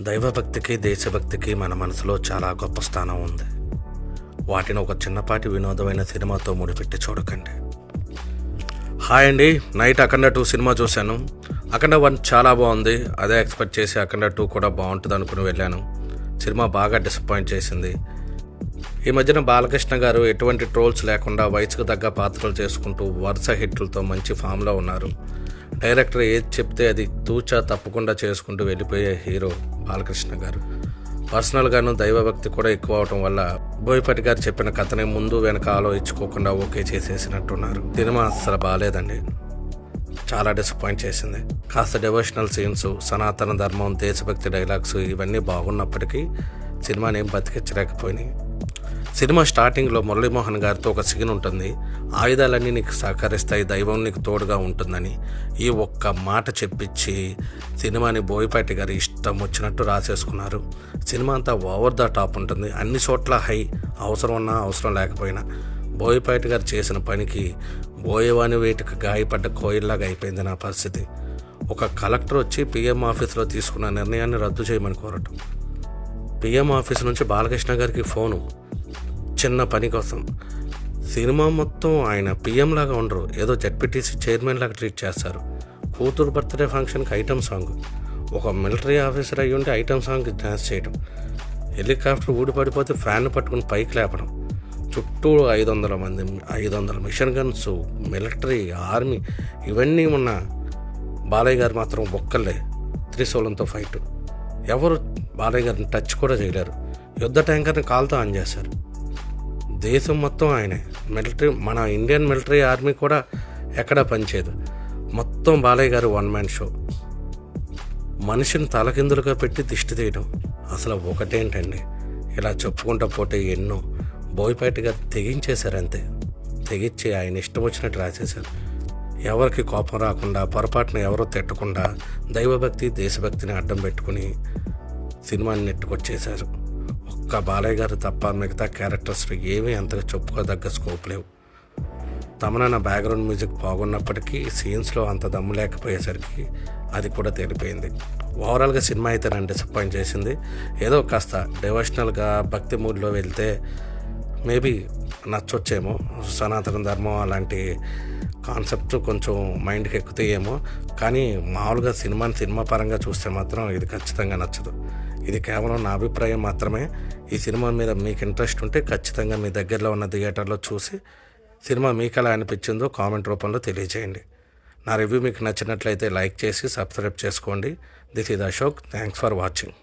దైవభక్తికి దేశభక్తికి మన మనసులో చాలా గొప్ప స్థానం ఉంది. వాటిని ఒక చిన్నపాటి వినోదమైన సినిమాతో ముడిపెట్టి చూడకండి. హాయ్ అండి, నైట్ అఖండ 2 సినిమా చూశాను. అఖండ 1 చాలా బాగుంది. అదే ఎక్స్పెక్ట్ చేసి అఖండ 2 కూడా బాగుంటుంది అనుకుని వెళ్ళాను. సినిమా బాగా డిసప్పాయింట్ చేసింది. ఈ మధ్యన బాలకృష్ణ గారు ఎటువంటి ట్రోల్స్ లేకుండా వయసుకు తగ్గ పాత్రలు చేసుకుంటూ వరుస హిట్లతో మంచి ఫామ్లో ఉన్నారు. డైరెక్టర్ ఏది చెప్తే అది తూచా తప్పకుండా చేసుకుంటూ వెళ్ళిపోయే హీరో బాలకృష్ణ గారు. పర్సనల్గాను దైవభక్తి కూడా ఎక్కువ అవటం వల్ల బోయపాటి గారు చెప్పిన కథని ముందు వెనక ఆలోచించుకోకుండా ఓకే చేసేసినట్టున్నారు. సినిమా అసలు బాగాలేదండి, చాలా డిసప్పాయింట్ చేసింది. కాస్త డివోషనల్ సీన్స్, సనాతన ధర్మం, దేశభక్తి డైలాగ్స్ ఇవన్నీ బాగున్నప్పటికీ సినిమాని ఏం బతికించలేకపోయినాయి. సినిమా స్టార్టింగ్లో మురళీమోహన్ గారితో ఒక సీన్ ఉంటుంది. ఆయుధాలన్నీ నీకు సహకరిస్తాయి, దైవం నీకు తోడుగా ఉంటుందని ఈ ఒక్క మాట చెప్పించి సినిమాని బోయపాటి గారు ఇష్టం వచ్చినట్టు రాసేసుకున్నారు. సినిమా అంతా ఓవర్ ద టాప్ ఉంటుంది, అన్ని చోట్ల హై, అవసరం ఉన్నా అవసరం లేకపోయినా. బోయపాటి గారు చేసిన పనికి బోయవాని వేటికి గాయపడ్డ కోయిల్లాగా అయిపోయింది నా పరిస్థితి. ఒక కలెక్టర్ వచ్చి పిఎం ఆఫీస్లో తీసుకున్న నిర్ణయాన్ని రద్దు చేయమని కోరటం, పిఎం ఆఫీస్ నుంచి బాలకృష్ణ గారికి ఫోను చిన్న పని కోసం. సినిమా మొత్తం ఆయన పిఎం లాగా ఉండరు, ఏదో జెడ్పీటీసీ చైర్మన్ లాగా ట్రీట్ చేస్తారు. కూతురు బర్త్డే ఫంక్షన్కి ఐటమ్ సాంగ్, ఒక మిలిటరీ ఆఫీసర్ అయ్యి ఉంటే ఐటమ్ సాంగ్కి డ్యాన్స్ చేయడం, హెలికాప్టర్ ఊడిపడిపోతే ఫ్యాన్ పట్టుకుని పైకి లేపడం, చుట్టూ 500 మిషన్ గన్స్, మిలిటరీ, ఆర్మీ ఇవన్నీ ఉన్న బాలయ్య గారు మాత్రం ఒక్కళ్ళే త్రిశూలంతో ఫైట్. ఎవరు బాలయ్య గారిని టచ్ కూడా చేయలేరు. యుద్ధ ట్యాంకర్ని కాల్తో ఆన్ చేశారు. దేశం మొత్తం ఆయనే. మిలిటరీ, మన ఇండియన్ మిలిటరీ ఆర్మీ కూడా ఎక్కడా పనిచేయదు. మొత్తం బాలయ్య గారు 1 మ్యాన్ షో. మనిషిని తలకిందులుగా పెట్టి దిష్టి తీయడం అసలు ఒకటేంటండి, ఇలా చెప్పుకుంటూ పోతే ఎన్నో. బోయపాటి గారు తెగించేశారు, అంతే. తెగించి ఆయన ఇష్టం వచ్చినట్టు రాసేశారు. ఎవరికి కోపం రాకుండా, పొరపాటున ఎవరో తిట్టకుండా దైవభక్తి దేశభక్తిని అడ్డం పెట్టుకుని సినిమాని నెట్టుకొచ్చేశారు. ఒక్క బాలయ్య గారు తప్ప మిగతా క్యారెక్టర్స్ ఏమీ అంతగా చెప్పుకోదగ్గ స్కోప్ లేవు. తమన బ్యాక్గ్రౌండ్ మ్యూజిక్ బాగున్నప్పటికీ సీన్స్లో అంత దమ్ము లేకపోయేసరికి అది కూడా తేలిపోయింది. ఓవరాల్గా సినిమా అయితే నన్ను డిసప్పాయింట్ చేసింది. ఏదో కాస్త డివోషనల్గా భక్తి మూడ్లో వెళ్తే మేబీ నచ్చొచ్చేమో. సనాతన ధర్మం అలాంటి కాన్సెప్ట్ కొంచెం మైండ్కి ఎక్కుతాయేమో, కానీ మామూలుగా సినిమా పరంగా చూస్తే మాత్రం ఇది ఖచ్చితంగా నచ్చదు. ఇది కేవలం నా అభిప్రాయం మాత్రమే. ఈ సినిమా మీద మీకు ఇంట్రెస్ట్ ఉంటే ఖచ్చితంగా మీ దగ్గరలో ఉన్న థియేటర్లో చూసి సినిమా మీకు ఎలా అనిపించిందో కామెంట్ రూపంలో తెలియజేయండి. నా రివ్యూ మీకు నచ్చినట్లయితే లైక్ చేసి సబ్స్క్రైబ్ చేసుకోండి. This is Ashok. Thanks for watching.